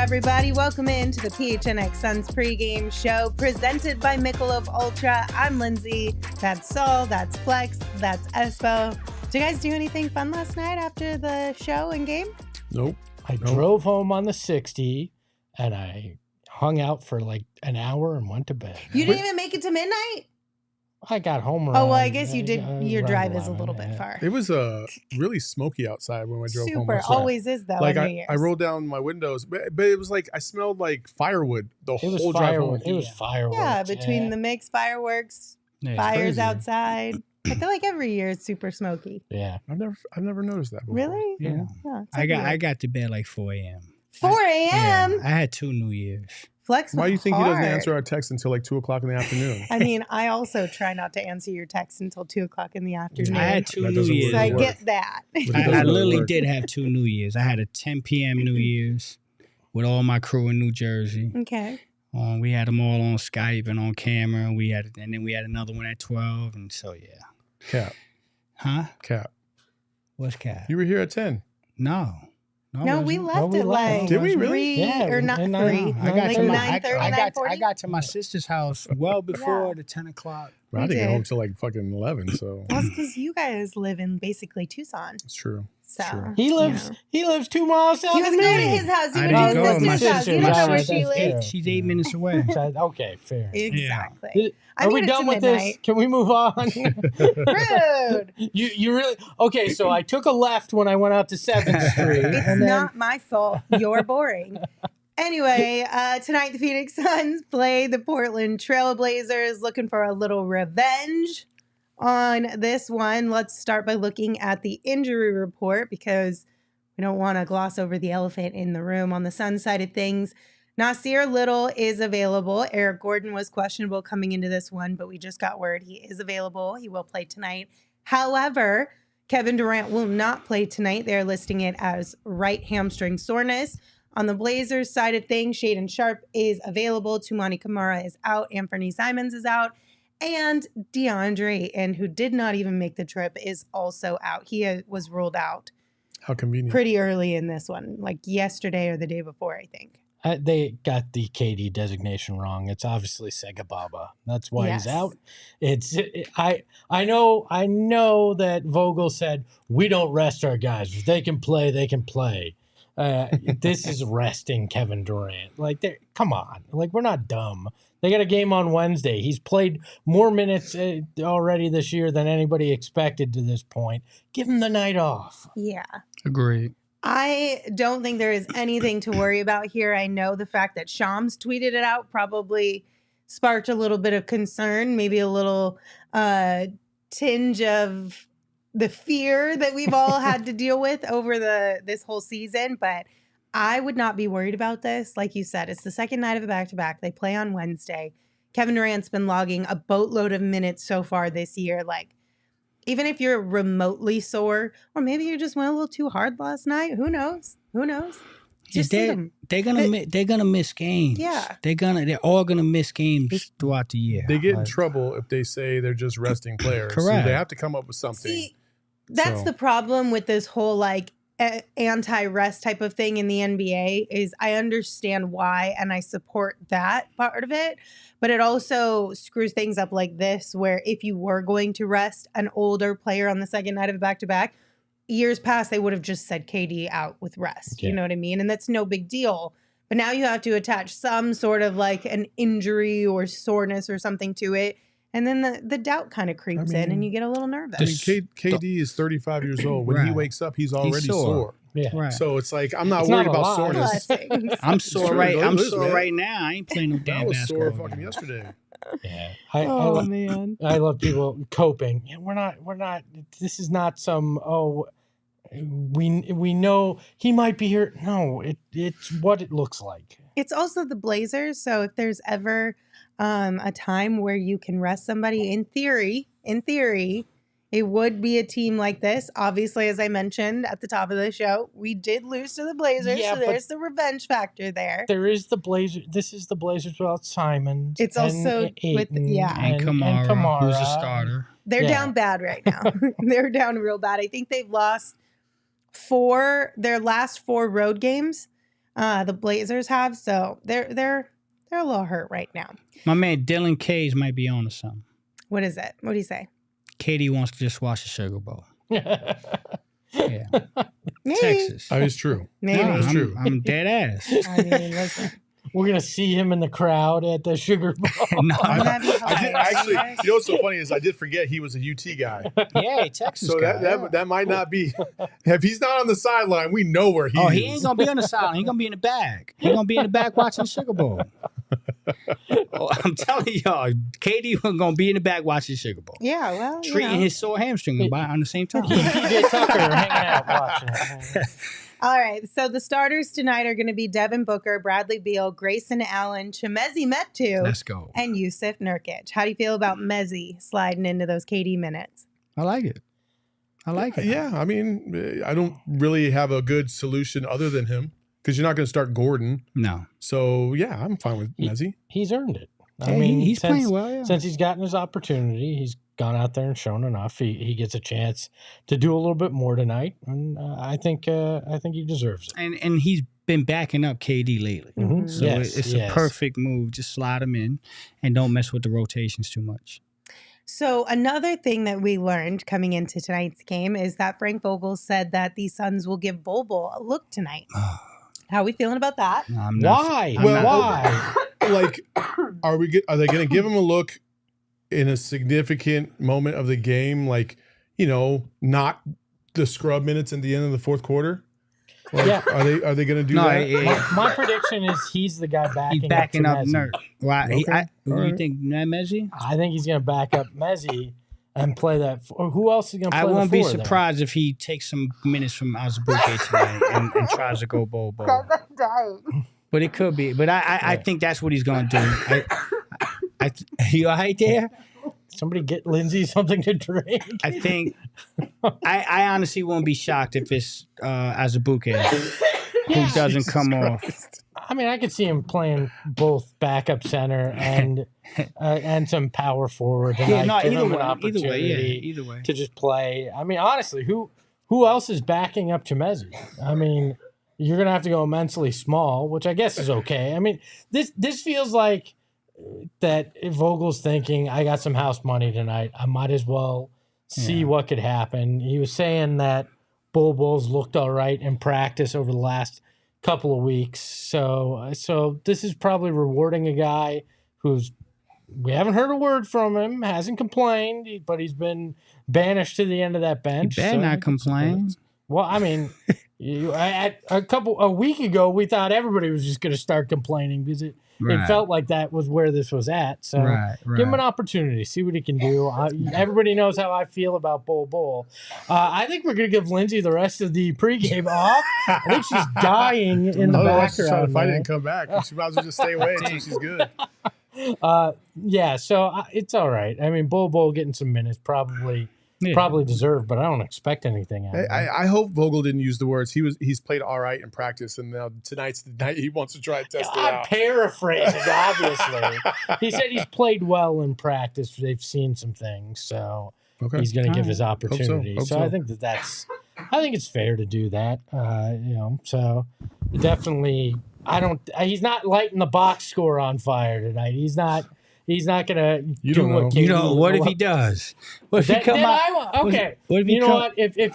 Everybody, welcome into the PHNX Suns pregame show presented by Michelob Ultra. I'm Lindsay. That's Saul. That's Flex. That's Espo. Did you guys do anything fun last night after the show and game? Nope. I drove home on the 60 and I hung out for like an hour and went to bed. You didn't even make it to midnight? I got home around. Oh, well, I guess you did. Your drive is a little bit far. It was really smoky outside when I drove home. Super, always is though. Like I rolled down my windows, but it was like I smelled like firewood the whole drive home. It was fireworks. Yeah, between the mix, fireworks, fires outside. I feel like every year it's super smoky. Yeah, I've never noticed that before. Really? Yeah. I got to bed like 4 a.m. 4 a.m. Yeah, I had 2 New Years. Flex. Why do you think he doesn't answer our text until like 2 o'clock in the afternoon? I mean, I also try not to answer your text until 2 o'clock in the afternoon. I had 2 New Years. So I get that. I literally did have 2 New Years. I had a 10 p.m. New Year's with all my crew in New Jersey. Okay. We had them all on Skype and on camera. And then we had another one at 12. And so, yeah. Cap. Huh? Cap. What's Cap? You were here at 10. No, we left at like did we three really? Yeah, or not 3. I got like to 9:30, 9:40. I got to my sister's house well before the 10 o'clock. Well, I didn't get home till like fucking 11. So that's because you guys live in basically Tucson. It's true. So true. He lives 2 miles south he of was me. going to his house. He I went to didn't go. his My sister's house. You don't know where she lives. She's 8 minutes away. Okay, fair. Exactly. Yeah. Are we done with midnight. this? Can we move on? Rude. You really okay? So I took a left when I went out to 7th Street. It's not my fault. You're boring. Anyway, tonight the Phoenix Suns play the Portland Trail Blazers, looking for a little revenge on this one. Let's start by looking at the injury report because we don't want to gloss over the elephant in the room. On the Suns side of things, Nasir Little is available. Eric Gordon was questionable coming into this one, but we just got word he is available. He will play tonight. However, Kevin Durant will not play tonight. They're listing it as right hamstring soreness. On the Blazers side of things, Shaedon Sharpe is available. Toumani Camara is out. Anfernee Simons is out. And Deandre, and who did not even make the trip, is also out. He was ruled out. How convenient. Pretty early in this one, like yesterday or the day before, I think. They got the KD designation wrong. It's obviously Sega Baba. That's why he's out. I know that Vogel said we don't rest our guys. If they can play, they can play. This is resting Kevin Durant. Like, come on. Like, we're not dumb. They got a game on Wednesday. He's played more minutes already this year than anybody expected to this point. Give him the night off. Yeah. Agreed. I don't think there is anything to worry about here. I know the fact that Shams tweeted it out probably sparked a little bit of concern, maybe a little tinge of the fear that we've all had to deal with over this whole season. But I would not be worried about this. Like you said, it's the second night of a back-to-back. They play on Wednesday. Kevin Durant's been logging a boatload of minutes so far this year. Like, even if you're remotely sore, or maybe you just went a little too hard last night. Who knows? Just they're gonna miss games. Yeah. They're all gonna miss games throughout the year. They get in trouble if they say they're just resting players. Correct. So they have to come up with something. See, that's the problem with this whole like anti-rest type of thing in the NBA is I understand why and I support that part of it, but it also screws things up like this where if you were going to rest an older player on the second night of a back-to-back, years past they would have just said KD out with rest. You know what I mean? And that's no big deal. But now you have to attach some sort of like an injury or soreness or something to it. And then the doubt kind of creeps in and you get a little nervous. KD is 35 years old. When he wakes up, he's already sore. Yeah. Right. So it's like I'm not It's worried not a about lot. soreness. Blessings. I'm sore true, right. it I'm is, sore man. right now. I ain't playing no I damn was sore basketball. fucking yesterday. Yeah. Oh man. I love people coping. Yeah, we're not. This is not some. We know he might be here. No, it's what it looks like. It's also the Blazers, so if there's ever a time where you can rest somebody, in theory, it would be a team like this. Obviously, as I mentioned at the top of the show, we did lose to the Blazers, Yeah, so but there's the revenge factor there. There is the Blazers. This is the Blazers without Simons. It's and also with Ayton And Kamara, who's a starter. They're Yeah. down bad right now. They're down real bad. I think they've lost their last 4 road games. The Blazers have, so they're a little hurt right now. My man Dylan Cage might be on to something. What is it? What do you say? Katie wants to just watch the Sugar Bowl. Yeah, Maybe. Texas. That is true. Maybe. No, it's true. I'm dead ass. I mean, listen. We're gonna see him in the crowd at the Sugar Bowl. No, Wouldn't that be I did actually. hilarious? You know what's so funny is I did forget he was a UT guy. yeah, Texas. So guy. that might not be. If he's not on the sideline, we know where he is. Oh, he ain't gonna be on the sideline. He gonna be in the back. He gonna be in the back watching the Sugar Bowl. Oh, I'm telling y'all, Katie gonna be in the back watching the Sugar Bowl, Yeah, well, you treating know. his sore hamstring on the same time. PJ Tucker hanging out watching it. All right, so the starters tonight are going to be Devin Booker, Bradley Beal, Grayson Allen, Chimezie Metu, Let's go. and Yusuf Nurkic. How do you feel about Mezzi sliding into those KD minutes? I like it. Yeah, I mean, I don't really have a good solution other than him because you're not going to start Gordon. No, So yeah, I'm fine with Mezzi. He's earned it. I mean, he's playing well. Yeah. Since he's gotten his opportunity, he's gone out there and shown enough. He gets a chance to do a little bit more tonight, and I think he deserves it. And he's been backing up KD lately. Mhm. So Yes, it's yes. a perfect move. Just slide him in and don't mess with the rotations too much. So another thing that we learned coming into tonight's game is that Frank Vogel said that the Suns will give Vogel a look tonight. How are we feeling about that? No, I'm not. Why? I'm Well, not- Why? Like, are they going to give him a look in a significant moment of the game? Like, not the scrub minutes at the end of the fourth quarter. Like, Yeah. Are they going to do No, that? My prediction is he's the guy he's backing backing up up Chimezie. Nurk. Why? Okay. You All right. think Mezzi? I think he's going to back up Mezzi and play that. Or who else is going to play I won't be the 4 there? surprised if he takes some minutes from Azubuike tonight and tries to go bowl. But it could be. But I think that's what he's going to do. You all right there? Somebody get Lindsay something to drink. I think I honestly won't be shocked if it's Azubuike who doesn't Jesus come Christ. off. I mean, I could see him playing both backup center and some power forward. Yeah, no, give either him an way. opportunity Either way. to just play. I mean, honestly, who else is backing up Chimezie? I mean, you're gonna have to go immensely small, which I guess is okay. I mean, this feels like that Vogel's thinking, I got some house money tonight. I might as well see what could happen. He was saying that Bulls looked all right in practice over the last couple of weeks. So this is probably rewarding a guy who's, we haven't heard a word from him, hasn't complained, but he's been banished to the end of that bench. You better not complain. Well, I mean, a week ago, we thought everybody was just going to start complaining because it felt like that was where this was at. So give him an opportunity, see what he can do. Everybody knows how I feel about Bull. I think we're going to give Lindsay the rest of the pregame off. I think she's dying in the Otherwise, she's trying background. to fight it man. and come back. She might as well just stay away until she's good. So it's all right. I mean, Bull getting some minutes probably deserved, but I don't expect anything out of him. I hope Vogel didn't use the words. He's played all right in practice, and now tonight's the night he wants to try and test it I'm out. paraphrasing, obviously. He said he's played well in practice. They've seen some things, so Okay. he's going to give his opportunity. Hope So so. I think I think it's fair to do that. So definitely, he's not lighting the box score on fire tonight. He's not going to You do don't what know. KD You know, what if he does? What if he come out? Okay. What if he You know come- what? If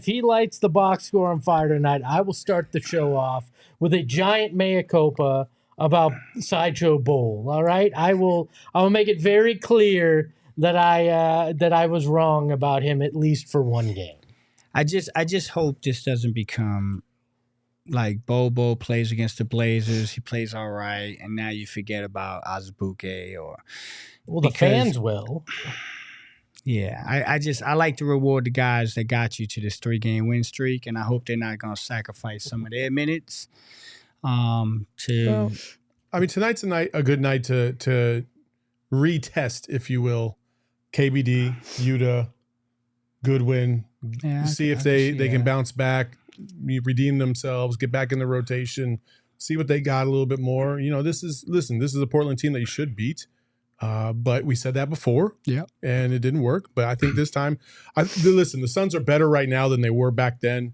he lights the box score on fire tonight, I will start the show off with a giant mea culpa about Sideshow Bowl. All right, I will make it very clear that I was wrong about him at least for one game. I just hope this doesn't become like Bobo plays against the Blazers. He plays all right, and now you forget about Azubuike or. Well, the fans will. Yeah, I like to reward the guys that got you to this 3-game win streak, and I hope they're not going to sacrifice some of their minutes. Well, I mean, tonight's a good night to retest, if you will, KBD, Yuta, Goodwin, see if they can bounce back, redeem themselves, get back in the rotation, see what they got a little bit more. You know, this is a Portland team that you should beat. But we said that before, and it didn't work. But I think this time, the Suns are better right now than they were back then,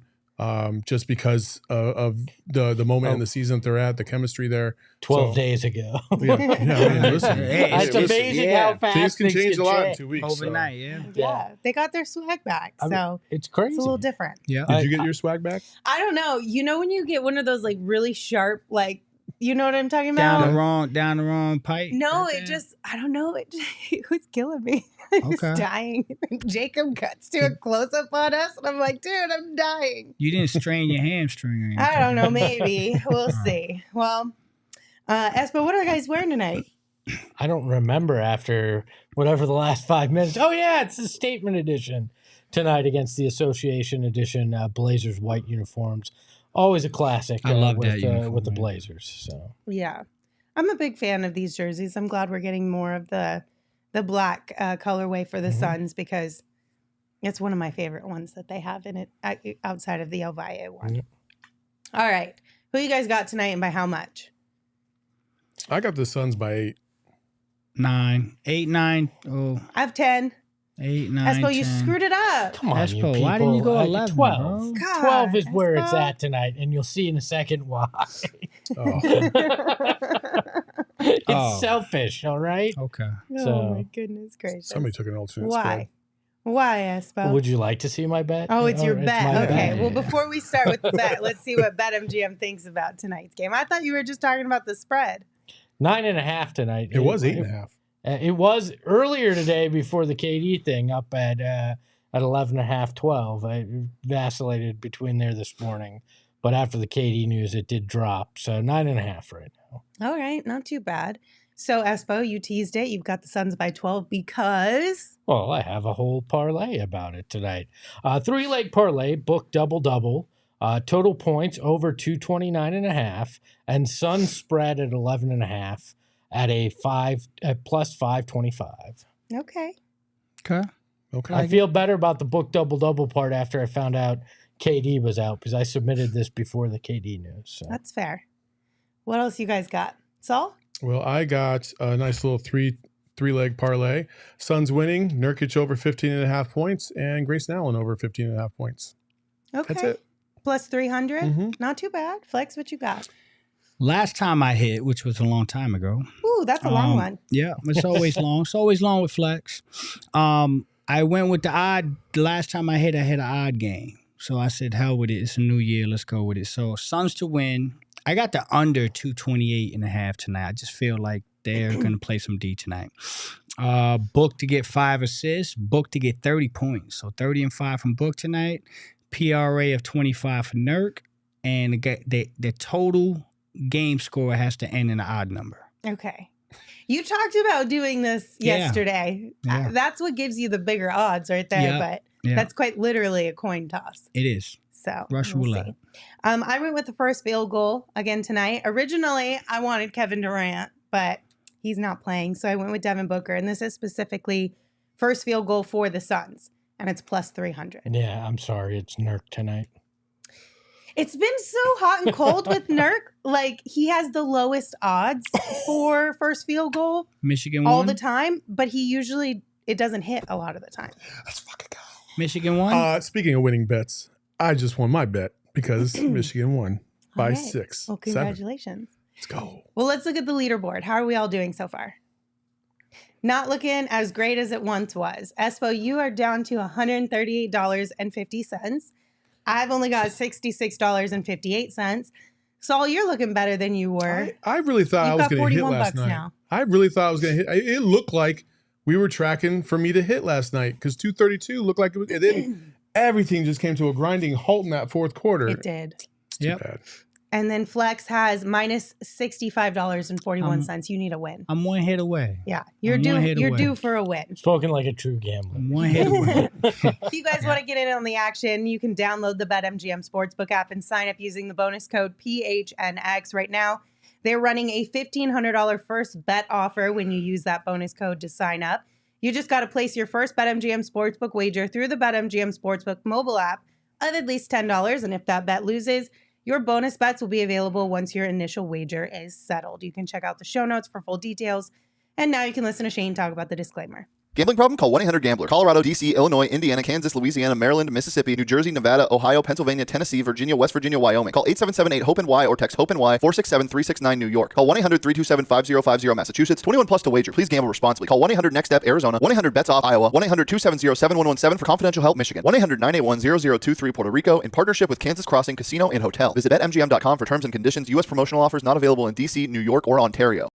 just because of the moment in the season that they're at, the chemistry there. 12 days ago. Listen, it's amazing how fast things can change a lot in 2 weeks. Overnight, Yeah, they got their swag back, so it's crazy. It's a little different. Yeah. Did you get your swag back? I don't know. You know when you get one of those like really sharp, like, you know what I'm talking about? Down the wrong pipe. No, right it just, I don't know. It was killing me. I was dying. Jacob cuts to a close up on us, and I'm like, dude, I'm dying. You didn't strain your hamstring or anything. I don't know. Maybe. We'll see. Well, Espo, what are you guys wearing tonight? I don't remember after whatever the last 5 minutes. Oh, yeah, it's the statement edition tonight against the Association edition Blazers white uniforms. Always a classic. I love with, that uniform, with the Blazers. So yeah, I'm a big fan of these jerseys. I'm glad we're getting more of the black colorway for the Suns because it's one of my favorite ones that they have in it outside of the El Valle one. All right, who you guys got tonight and by how much? I got the Suns by 8. 9. 8, 9. Oh, I have 10. 8, 9. Espo, you screwed it up. come on, you people. Why didn't you go 11? 12. God, 12 is where Espo. it's at tonight, and you'll see in a second why. Oh. It's selfish, all right? Okay. Oh my goodness gracious! Somebody took an alternate Why? Why, Espo? Would you like to see my bet? Oh, it's your bet. my Okay. bet. Well, before we start with the bet, let's see what BetMGM thinks about tonight's game. I thought you were just talking about the spread. 9.5 tonight. It was 8.5. It was earlier today before the KD thing up at 11.5, 12. I vacillated between there this morning, but after the KD news, it did drop. So 9.5 right now. All right, not too bad. So, Espo, you teased it. You've got the Suns by 12 because... Well, I have a whole parlay about it tonight. 3-leg parlay, book double-double. Total points over 229.5, and Suns spread at 11.5 at a plus 525. Okay. I feel better about the book double-double part after I found out KD was out because I submitted this before the KD news. So. That's fair. What else you guys got? Saul? Well, I got a nice little three-leg parlay. Suns winning, Nurkic over 15.5 points, and Grayson Allen over 15.5 points. Okay. That's it. Plus 300? Mm-hmm. Not too bad. Flex, what you got? Last time I hit, which was a long time ago. Ooh, that's a long one. Yeah, it's always long. It's always long with Flex. I went with the odd. The last time I hit an odd game. So I said, hell with it. It's a new year. Let's go with it. So Suns to win. I got the under 228.5 tonight. I just feel like they're going to play some D tonight. Book to get 5 assists. Book to get 30 points. So 30 and 5 from Book tonight. PRA of 25 for Nurk. And the total game score has to end in an odd number. Okay. You talked about doing this yesterday. Yeah. That's what gives you the bigger odds right there. But that's quite literally a coin toss. It is. So Russian roulette. I went with the first field goal again tonight. Originally, I wanted Kevin Durant, but he's not playing. So I went with Devin Booker. And this is specifically first field goal for the Suns. And it's plus 300. Yeah, I'm sorry. It's Nurk tonight. It's been so hot and cold with Nurk. Like, he has the lowest odds for first field goal. Michigan all won? the time. But it doesn't hit a lot of the time. Let's fucking go. Michigan won? Speaking of winning bets, I just won my bet because Michigan won by 6. Well, congratulations. 7. Let's go. Well, let's look at the leaderboard. How are we all doing so far? Not looking as great as it once was. Espo, you are down to $138.50. I've only got $66.58. Saul, you're looking better than you were. I really thought I was going to hit last night. Now. I really thought I was going to hit. It looked like we were tracking for me to hit last night because 232 looked like it was. And then everything just came to a grinding halt in that fourth quarter. It did. It's too bad. And then Flex has minus $65.41. You need a win. I'm one hit away. Yeah, you're due for a win. Spoken like a true gambler. I'm one hit away. If you guys want to get in on the action, you can download the BetMGM Sportsbook app and sign up using the bonus code PHNX. Right now, they're running a $1,500 first bet offer when you use that bonus code to sign up. You just got to place your first BetMGM Sportsbook wager through the BetMGM Sportsbook mobile app of at least $10. And if that bet loses, your bonus bets will be available once your initial wager is settled. You can check out the show notes for full details. And now you can listen to Shane talk about the disclaimer. Gambling problem? Call 1-800-GAMBLER. Colorado, D.C., Illinois, Indiana, Kansas, Louisiana, Maryland, Mississippi, New Jersey, Nevada, Ohio, Pennsylvania, Tennessee, Virginia, West Virginia, Wyoming. Call 877-8-HOPE-NY or text HOPE-NY 467-369 New York. Call 1-800-327-5050 Massachusetts. 21 plus to wager. Please gamble responsibly. Call 1-800-NEXT-STEP Arizona. 1-800-BETS-OFF Iowa. 1-800-270-7117 for confidential help Michigan. 1-800-981-0023 Puerto Rico in partnership with Kansas Crossing Casino and Hotel. Visit BetMGM.com for terms and conditions. U.S. promotional offers not available in D.C., New York, or Ontario.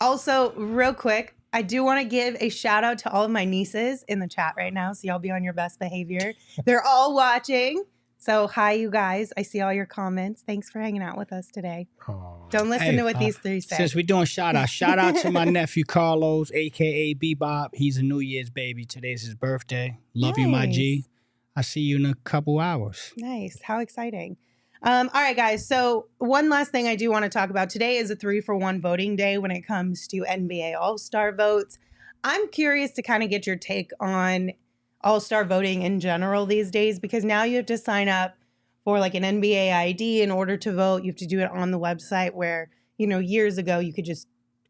Also, real quick, I do want to give a shout out to all of my nieces in the chat right now. So y'all be on your best behavior. They're all watching. So hi, you guys. I see all your comments. Thanks for hanging out with us today. Aww. Don't listen to what these three say. Since we're doing shout out to my nephew Carlos, a.k.a. Bebop. He's a New Year's baby. Today's his birthday. Love you, my G. I see you in a couple hours. Nice. How exciting. All right, guys. So one last thing I do want to talk about today is a 3-for-1 voting day when it comes to NBA All-Star votes. I'm curious to kind of get your take on All-Star voting in general these days, because now you have to sign up for like an NBA ID in order to vote. You have to do it on the website where, years ago you could just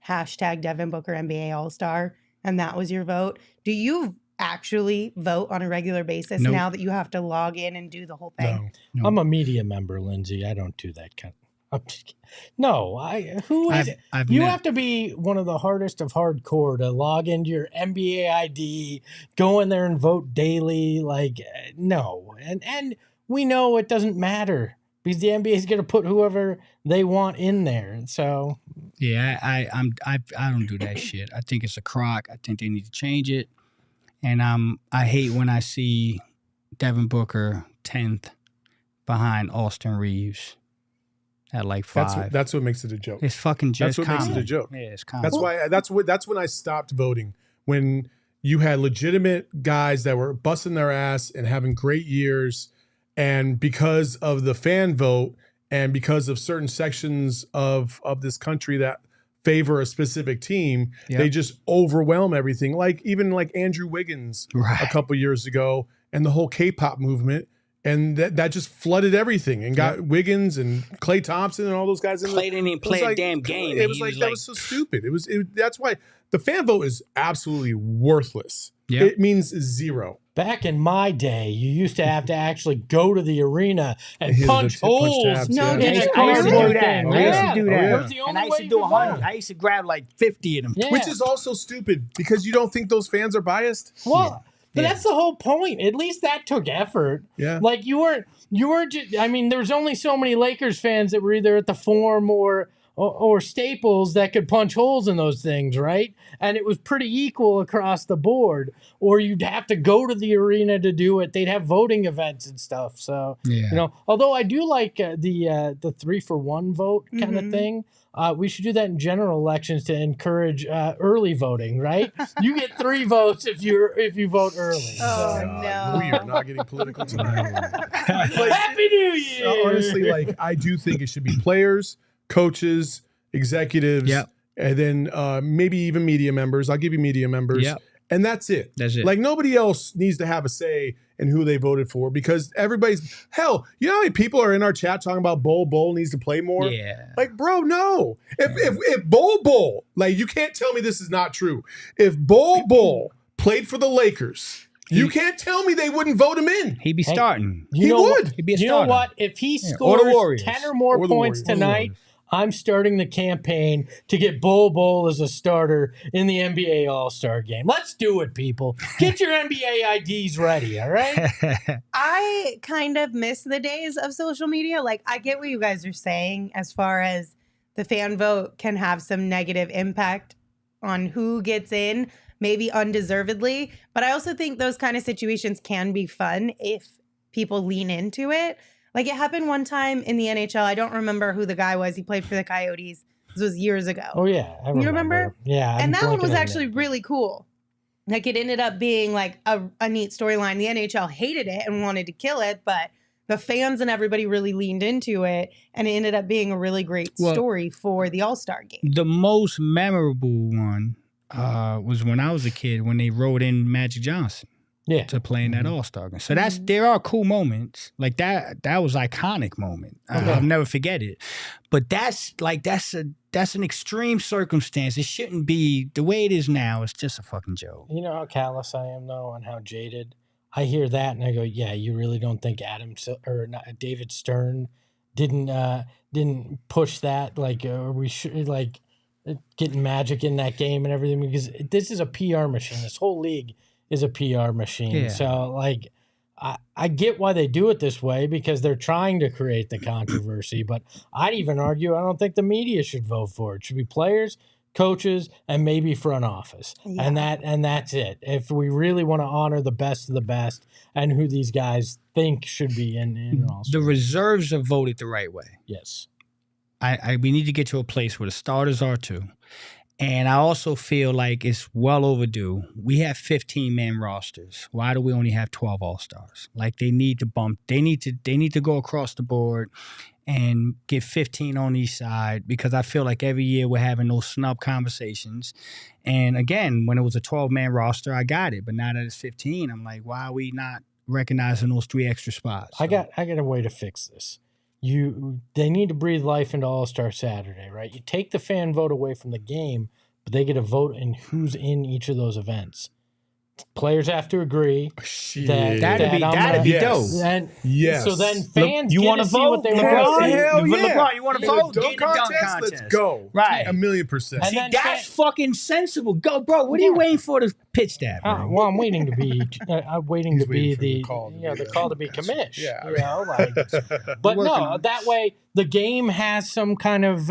hashtag Devin Booker NBA All-Star and that was your vote. Do you actually vote on a regular basis now that you have to log in and do the whole thing? No. I'm a media member, Lindsay. I don't do that kind of. I'm just kidding. No, you have to be one of the hardest of hardcore to log into your NBA ID, go in there and vote daily. Like, no. And we know it doesn't matter because the NBA is going to put whoever they want in there. So yeah, I don't do that shit. I think it's a crock. I think they need to change it. And I hate when I see Devin Booker 10th behind Austin Reeves at like 5. That's what makes it a joke. It's fucking just That's what common. makes it a joke. Yeah, it's common. That's when I stopped voting. When you had legitimate guys that were busting their ass and having great years, and because of the fan vote and because of certain sections of this country that favor a specific team, they just overwhelm everything. Like even like Andrew Wiggins a couple years ago and the whole K-pop movement. And that just flooded everything and got Wiggins and Klay Thompson and all those guys. Klay didn't even play a damn game. It was like that was so stupid. That's why the fan vote is absolutely worthless. Yep. It means zero. Back in my day, you used to have to actually go to the arena and punch holes. No, I used to do that. And I used to do 100. I used to grab like 50 of them. Yeah. Which is also stupid because you don't think those fans are biased. Well, but that's the whole point. At least that took effort. Yeah. Like you weren't just, I mean, there was only so many Lakers fans that were either at the Forum or Staples that could punch holes in those things, right? And it was pretty equal across the board. Or you'd have to go to the arena to do it. They'd have voting events and stuff. So, although I do like the 3-for-1 vote kind of thing. We should do that in general elections to encourage early voting, right? You get 3 votes if you vote early. Oh, no. We are not getting political tonight. Happy New Year! Honestly, I do think it should be players, coaches, executives, and then maybe even media members. I'll give you media members. Yep. And that's it. That's it. Like nobody else needs to have a say in who they voted for because everybody's hell. You know how many people are in our chat talking about Bol needs to play more? Yeah. Like, bro, no. If Bol, like you can't tell me this is not true. If Bol played for the Lakers, you can't tell me they wouldn't vote him in. He'd be starting. He would. He'd be a starter. You know what? If he scores 10 or more points tonight, I'm starting the campaign to get Bol as a starter in the NBA All-Star game. Let's do it, people. Get your NBA IDs ready, all right? I kind of miss the days of social media. Like, I get what you guys are saying as far as the fan vote can have some negative impact on who gets in, maybe undeservedly. But I also think those kind of situations can be fun if people lean into it. Like it happened one time in the NHL. I don't remember who the guy was. He played for the Coyotes. This was years ago. Oh, yeah. I You remember? Yeah. And that one was actually really cool. Like it ended up being like a neat storyline. The NHL hated it and wanted to kill it, but the fans and everybody really leaned into it, and it ended up being a really great story for the All-Star game. The most memorable one was when I was a kid, when they wrote in Magic Johnson to play in that All-Star game. So there are cool moments. Like that was iconic moment. I'll never forget it. But that's an extreme circumstance. It shouldn't be the way it is now. It's just a fucking joke. You know how callous I am, though, and how jaded? I hear that and I go, yeah, you really don't think David Stern didn't push that? Like, we should, like, getting Magic in that game and everything, because this is a PR machine. This whole league is a PR machine. Yeah. So, like, I get why they do it this way, because they're trying to create the controversy. But I'd even argue I don't think the media should vote for it. It should be players, coaches, and maybe front office. Yeah. And that's it. If we really want to honor the best of the best and who these guys think should be in All-Star. The reserves are voted the right way. Yes. We need to get to a place where the starters are too. And I also feel like it's well overdue. We have 15-man rosters. Why do we only have 12 All-Stars? Like they need to go across the board and get 15 on each side, because I feel like every year we're having those snub conversations. And again, when it was a 12-man roster, I got it. But now that it's 15, I'm like, why are we not recognizing those 3 extra spots? So, I got a way to fix this. They need to breathe life into All-Star Saturday, right? You take the fan vote away from the game, but they get a vote in who's in each of those events. Players have to agree. That'd be dope. And yes. So then fans you want to see what they want to see. Hell yeah. LeBron, you want to vote? Dunk contest? Let's go. Right. 1,000,000%. And then that's fucking sensible. Go, bro. What are you waiting for to pitch that, bro? Well, I'm waiting to be. The call to be commish. Yeah. You know, like. But no, that way the game has some kind of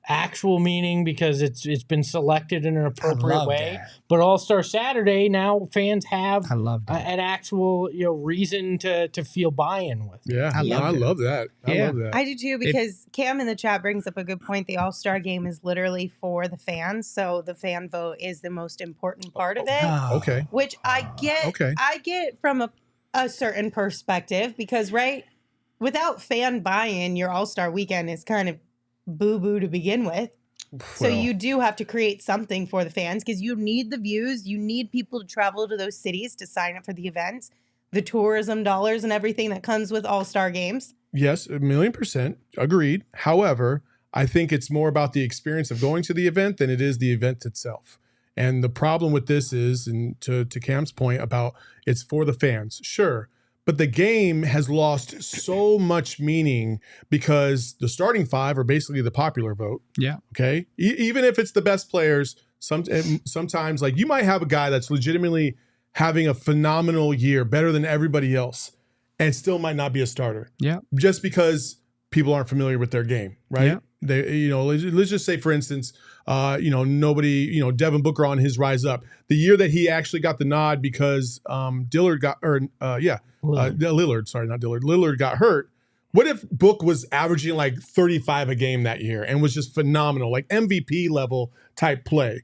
actual meaning, because it's been selected in an appropriate way. That. But All-Star Saturday, now fans have an actual reason to feel buy-in with it. Yeah, I love that. I love that. I do too, because Cam in the chat brings up a good point. The All-Star game is literally for the fans, so the fan vote is the most important part of it. Okay. Which I get. Okay. I get from a certain perspective, because without fan buy-in, your All-Star weekend is kind of boo-boo to begin with. So you do have to create something for the fans, because you need the views. You need people to travel to those cities to sign up for the events, the tourism dollars and everything that comes with All-Star games. Yes, 1,000,000% agreed. However, I think it's more about the experience of going to the event than it is the event itself. And the problem with this is, and to Cam's point about it's for the fans, sure. But the game has lost so much meaning because the starting 5 are basically the popular vote. Yeah. Okay. Even if it's the best players, sometimes like you might have a guy that's legitimately having a phenomenal year, better than everybody else, and still might not be a starter. Yeah. Just because people aren't familiar with their game, right? Yeah. They, let's just say, for instance, nobody, Devin Booker on his rise up. The year that he actually got the nod because Lillard got hurt. What if Book was averaging like 35 a game that year and was just phenomenal, like MVP level type play?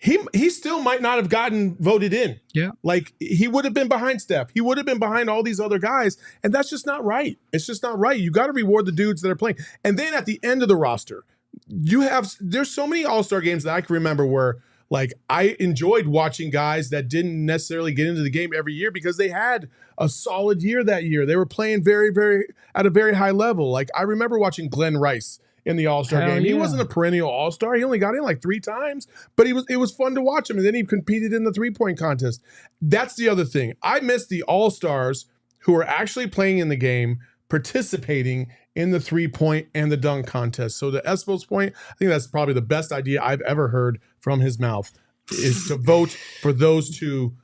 He still might not have gotten voted in. Yeah. Like he would have been behind Steph. He would have been behind all these other guys. And that's just not right. It's just not right. You got to reward the dudes that are playing. And then at the end of the roster, there's so many All-Star games that I can remember where like I enjoyed watching guys that didn't necessarily get into the game every year because they had a solid year that year. They were playing very, very at a very high level. Like I remember watching Glenn Rice in the All-Star game. He wasn't a perennial All-Star. He only got in like 3 times, but it was fun to watch him. And then he competed in the 3-point contest. That's the other thing. I miss the All-Stars who are actually playing in the game, participating in the 3-point and the dunk contest. So to Espo's point, I think that's probably the best idea I've ever heard from his mouth is to vote for those 2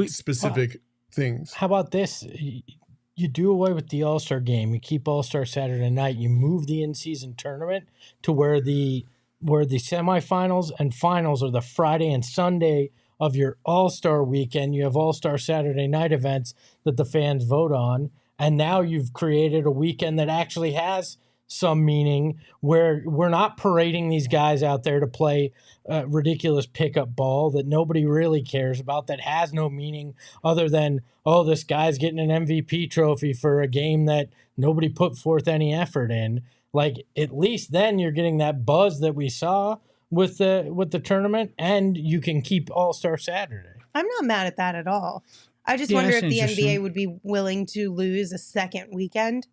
specific things. How about this? You do away with the All-Star game. You keep All-Star Saturday night. You move the in-season tournament to where the where the semifinals and finals are the Friday and Sunday of your All-Star weekend. You have All-Star Saturday night events that the fans vote on. And now you've created a weekend that actually has some meaning, where we're not parading these guys out there to play ridiculous pickup ball that nobody really cares about, that has no meaning other than, oh, this guy's getting an MVP trophy for a game that nobody put forth any effort in. Like, at least then you're getting that buzz that we saw with the tournament, and you can keep All-Star Saturday. I'm not mad at that at all. I just wonder if the NBA would be willing to lose a second weekend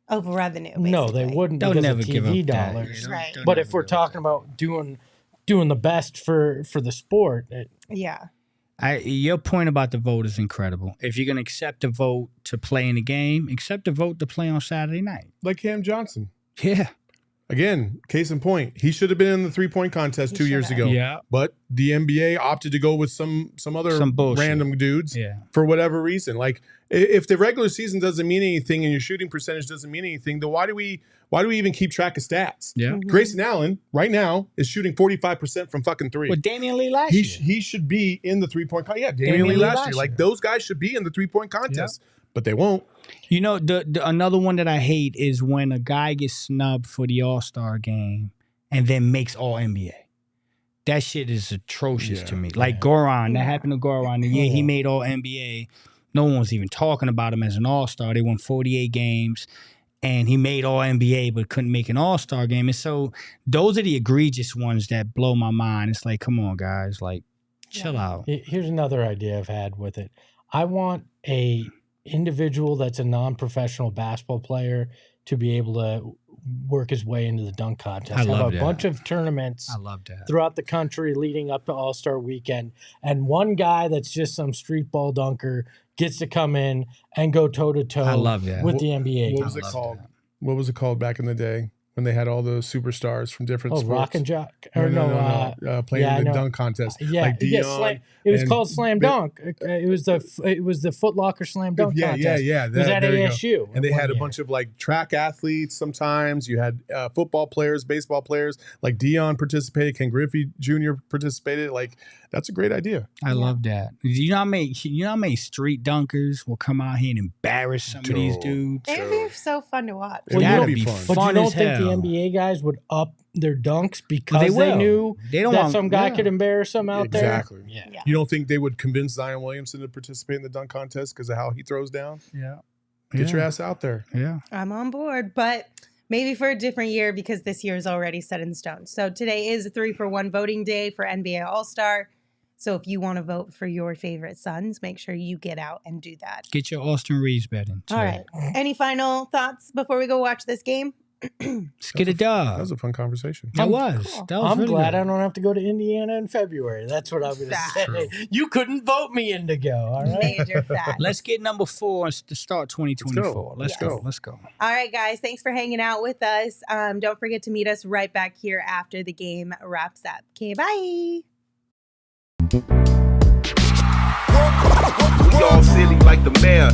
of revenue. Basically. No, they wouldn't. They'll because never of give up TV that, dollars. Right. But if we're talking about doing the best for the sport, yeah. Your point about the vote is incredible. If you're gonna accept a vote to play in the game, accept a vote to play on Saturday night. Like Cam Johnson. Yeah. Again, case in point, he should have been in the 3-point contest 2 years ago. Yeah. But the NBA opted to go with some other random dudes for whatever reason. Like, if the regular season doesn't mean anything and your shooting percentage doesn't mean anything, then why do we even keep track of stats? Yeah. Mm-hmm. Grayson Allen right now is shooting 45% from fucking three. Well, Damian Lee last year. He should be in the 3-point contest. Yeah, Damian Lee last year. Like, those guys should be in the 3-point contest, but they won't. You know, the another one that I hate is when a guy gets snubbed for the All-Star game and then makes All-NBA. That shit is atrocious to me. Like Goran, that happened to Goran. The year he made All-NBA, no one was even talking about him as an All-Star. They won 48 games, and he made All-NBA but couldn't make an All-Star game. And so those are the egregious ones that blow my mind. It's like, come on, guys. Like, chill out. Here's another idea I've had with it. I want a individual that's a non-professional basketball player to be able to work his way into the dunk contest. I love have a bunch of tournaments throughout the country leading up to All-Star weekend, and one guy that's just some street ball dunker gets to come in and go toe-to-toe with the NBA. What was it called? What was it called back in the day when they had all those superstars from different sports? Rock and Jock. Playing in the dunk contest. Like Dion. It was called Slam Dunk. It was the Foot Locker Slam Dunk contest. Yeah. It was at ASU. And they had a bunch of like track athletes sometimes. You had football players, baseball players. Like Dion participated. Ken Griffey Jr. participated. Like, that's a great idea. I love that. You know how many street dunkers will come out here and embarrass some of these dudes? It would be so fun to watch. That'd be fun. But you don't think the NBA guys would up their dunks because they knew that some guy could embarrass them out there? Exactly. Yeah. You don't think they would convince Zion Williamson to participate in the dunk contest because of how he throws down? Yeah. Get your ass out there. Yeah. I'm on board, but maybe for a different year because this year is already set in stone. So today is a 3-for-1 voting day for NBA All-Star. So if you want to vote for your favorite Suns, make sure you get out and do that. Get your Austin Reeves bet in. All right. Any final thoughts before we go watch this game? Let's get it done. That was a fun conversation. That was. Cool. I'm really glad I don't have to go to Indiana in February. That's what I'm going to say. You couldn't vote me in to go. All right. Major fact. Let's get number 4 to start 2024. Let's go. All right, guys. Thanks for hanging out with us. Don't forget to meet us right back here after the game wraps up. Okay, bye. We all silly like the mayor.